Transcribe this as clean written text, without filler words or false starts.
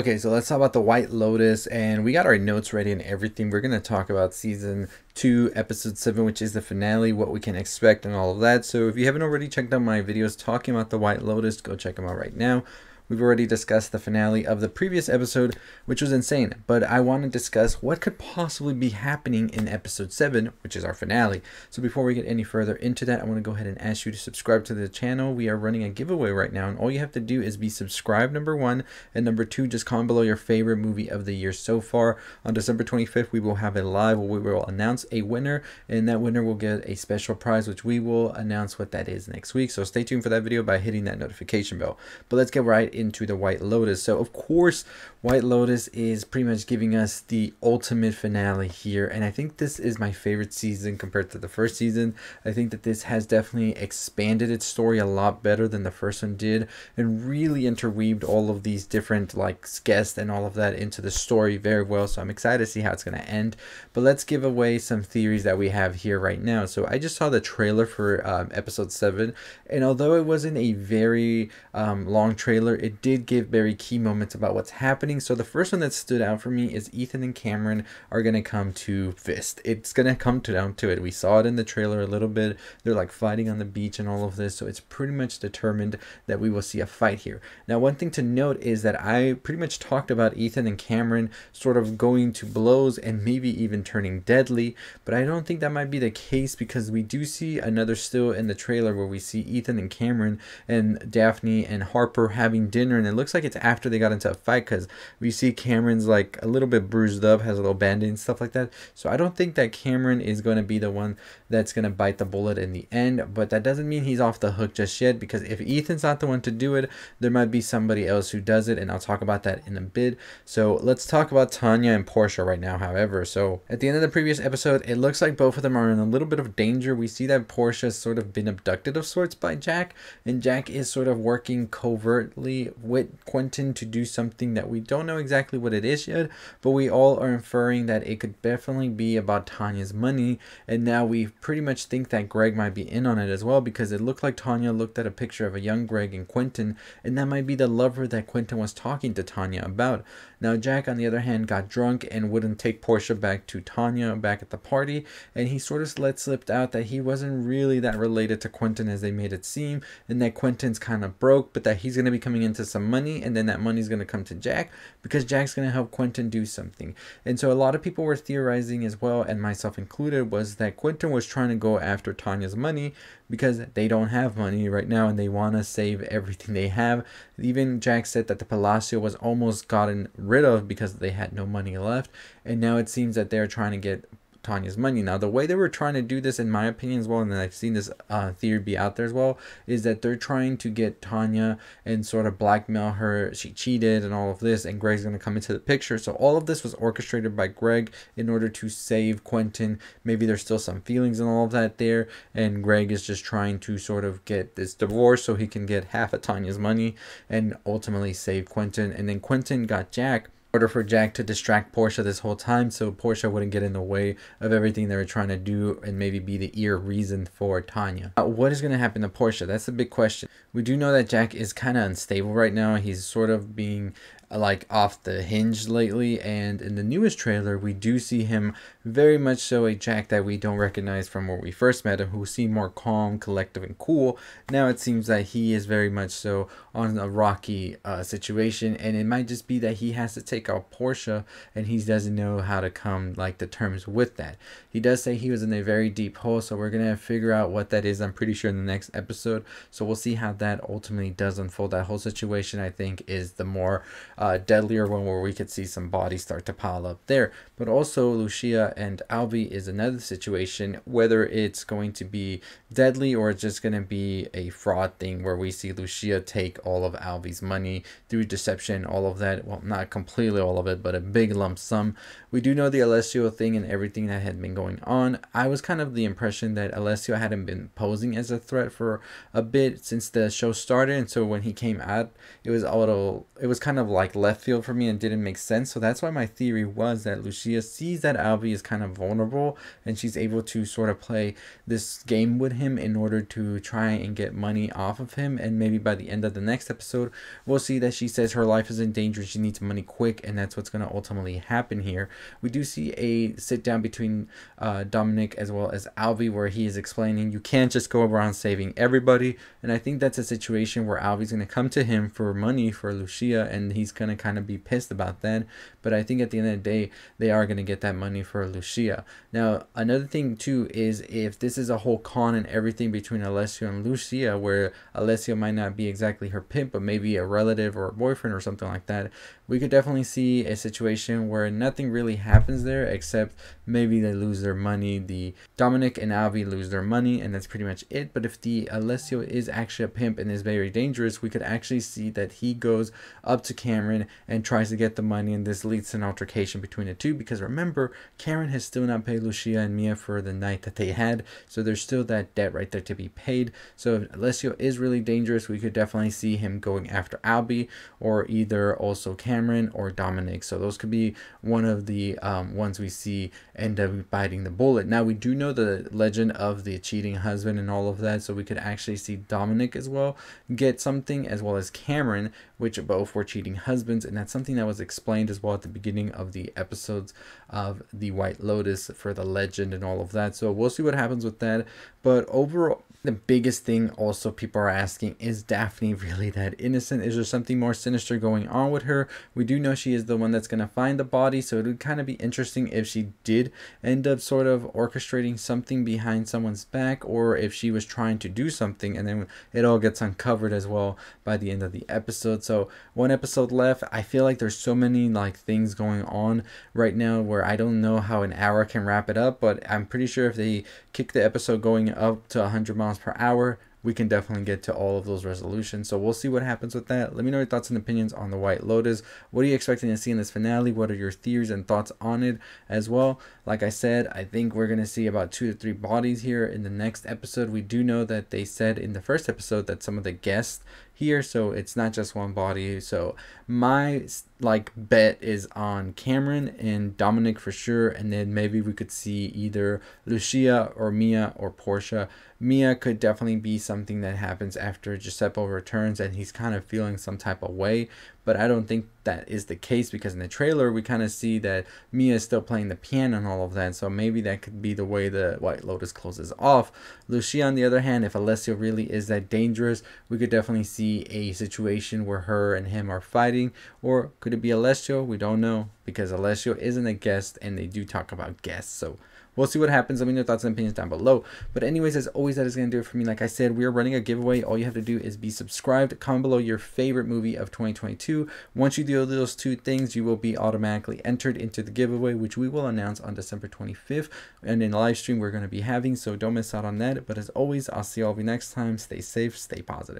Okay, so let's talk about the White Lotus, and we got our notes ready and everything. We're gonna talk about season 2, episode 7, which is the finale, what we can expect, and all of that. So if you haven't already checked out my videos talking about the White Lotus, go check them out right now. We've already discussed the finale of the previous episode, which was insane, but I want to discuss what could possibly be happening in episode 7, which is our finale. So before we get any further into that, I want to go ahead and ask you to subscribe to the channel. We are running a giveaway right now, and all you have to do is be subscribed, number 1, and number 2, just comment below your favorite movie of the year so far. On December 25th, we will have a live where we will announce a winner, and that winner will get a special prize, which we will announce what that is next week. So stay tuned for that video by hitting that notification bell. But let's get right into the White Lotus. So of course, White Lotus is pretty much giving us the ultimate finale here, and I think this is my favorite season compared to the first season. I think that this has definitely expanded its story a lot better than the first one did, and really interweaved all of these different guests and all of that into the story very well. So I'm excited to see how it's going to end. But let's give away some theories that we have here right now. So I just saw the trailer for episode 7, and although it wasn't a very long trailer, it did give very key moments about what's happening. So the first one that stood out for me is Ethan and Cameron are going to come to fist. It's going to come down to it. We saw it in the trailer a little bit. They're like fighting on the beach and all of this. So it's pretty much determined that we will see a fight here. Now, one thing to note is that I pretty much talked about Ethan and Cameron sort of going to blows and maybe even turning deadly, but I don't think that might be the case, because we do see another still in the trailer where we see Ethan and Cameron and Daphne and Harper having dinner, and it looks like it's after they got into a fight, because we see Cameron's like a little bit bruised up, has a little band-aid and stuff like that. So I don't think that Cameron is going to be the one that's going to bite the bullet in the end, but that doesn't mean he's off the hook just yet, because if Ethan's not the one to do it, there might be somebody else who does it, and I'll talk about that in a bit. So let's talk about Tanya and Portia right now, however. So at the end of the previous episode, it looks like both of them are in a little bit of danger. We see that Portia's sort of been abducted of sorts by Jack, and Jack is sort of working covertly with Quentin to do something that we don't know exactly what it is yet, but we all are inferring that it could definitely be about Tanya's money. And now we pretty much think that Greg might be in on it as well, because it looked like Tanya looked at a picture of a young Greg and Quentin, and that might be the lover that Quentin was talking to Tanya about. Now Jack, on the other hand, got drunk and wouldn't take Portia back to Tanya back at the party, and he sort of slipped out that he wasn't really that related to Quentin as they made it seem, and that Quentin's kind of broke, but that he's going to be coming into some money, and then that money's going to come to Jack because Jack's going to help Quentin do something. And so a lot of people were theorizing as well, and myself included, was that Quentin was trying to go after Tanya's money because they don't have money right now and they want to save everything they have. Even Jack said that the Palacio was almost gotten rid of because they had no money left, and now it seems that they're trying to get Tanya's money. Now the way they were trying to do this, in my opinion as well, and I've seen this theory be out there as well, is that they're trying to get Tanya and sort of blackmail her. She cheated and all of this, and Greg's going to come into the picture. So all of this was orchestrated by Greg in order to save Quentin. Maybe there's still some feelings and all of that there, and Greg is just trying to sort of get this divorce so he can get half of Tanya's money and ultimately save Quentin. And then Quentin got Jack in order for Jack to distract Portia this whole time, so Portia wouldn't get in the way of everything they were trying to do and maybe be the reason for Tanya. What is going to happen to Portia? That's the big question. We do know that Jack is kind of unstable right now. He's sort of being like off the hinge lately, and in the newest trailer we do see him very much so a Jack that we don't recognize from where we first met him, who seemed more calm, collective, and cool. Now it seems that he is very much so on a rocky situation, and it might just be that he has to take out Portia and he doesn't know how to come to terms with that. He does say he was in a very deep hole, so we're gonna figure out what that is, I'm pretty sure, in the next episode. So we'll see how that ultimately does unfold. That whole situation, I think, is the more deadlier one, where we could see some bodies start to pile up there. But also Lucia and Alvi is another situation, whether it's going to be deadly or it's just going to be a fraud thing where we see Lucia take all of Alvi's money through deception, all of that. Well, not completely all of it, but a big lump sum. We do know the Alessio thing and everything that had been going on. I was kind of the impression that Alessio hadn't been posing as a threat for a bit since the show started, and so when he came out, it was kind of like like left field for me and didn't make sense. So that's why my theory was that Lucia sees that Alvi is kind of vulnerable and she's able to sort of play this game with him in order to try and get money off of him. And maybe by the end of the next episode, we'll see that she says her life is in danger, she needs money quick, and that's what's going to ultimately happen here. We do see a sit down between Dominic as well as Alvi where he is explaining you can't just go around saving everybody, and I think that's a situation where Alvi's going to come to him for money for Lucia, and he's going to kind of be pissed about that. But I think at the end of the day, they are going to get that money for Lucia. Now, another thing too is if this is a whole con and everything between Alessio and Lucia, where Alessio might not be exactly her pimp, but maybe a relative or a boyfriend or something like that, we could definitely see a situation where nothing really happens there except maybe they lose their money. The Dominic and Alvi lose their money, and that's pretty much it. But if the Alessio is actually a pimp and is very dangerous, we could actually see that he goes up to Cameron and tries to get the money, and this leads to an altercation between the two, because remember, Cameron has still not paid Lucia and Mia for the night that they had, so there's still that debt right there to be paid. So if Alessio is really dangerous, we could definitely see him going after Albi, or either also Cameron or Dominic. So those could be one of the ones we see end up biting the bullet. Now, we do know the legend of the cheating husband and all of that, so we could actually see Dominic as well get something, as well as Cameron, which both were cheating husbands, and that's something that was explained as well at the beginning of the episodes of the White Lotus for the legend and all of that. So we'll see what happens with that. But overall, the biggest thing also people are asking, is Daphne really that innocent? Is there something more sinister going on with her? We do know she is the one that's going to find the body, so it would kind of be interesting if she did end up sort of orchestrating something behind someone's back, or if she was trying to do something and then it all gets uncovered as well by the end of the episode. So one episode left. I feel like there's so many like things going on right now where I don't know how an hour can wrap it up, but I'm pretty sure if they kick the episode going up to 100 miles per hour, we can definitely get to all of those resolutions. So we'll see what happens with that. Let me know your thoughts and opinions on the White Lotus. What are you expecting to see in this finale? What are your theories and thoughts on it as well? Like I said, I think we're going to see about 2 to 3 bodies here in the next episode. We do know that they said in the first episode that some of the guests here, so it's not just one body. So my like bet is on Cameron and Dominic for sure, and then maybe we could see either Lucia or Mia or Portia. Mia could definitely be something that happens after Giuseppe returns and he's kind of feeling some type of way, but I don't think that is the case, because in the trailer we kind of see that Mia is still playing the piano and all of that, so maybe that could be the way the White Lotus closes off. Lucia, on the other hand, if Alessio really is that dangerous, we could definitely see a situation where her and him are fighting, or could it be Alessio? We don't know, because Alessio isn't a guest and they do talk about guests, so we'll see what happens. Let me know your thoughts and opinions down below. But anyways, as always, that is going to do it for me. Like I said, we are running a giveaway. All you have to do is be subscribed. Comment below your favorite movie of 2022. Once you do those 2 things, you will be automatically entered into the giveaway, which we will announce on December 25th. And in a live stream we're going to be having, so don't miss out on that. But as always, I'll see all of you next time. Stay safe, stay positive.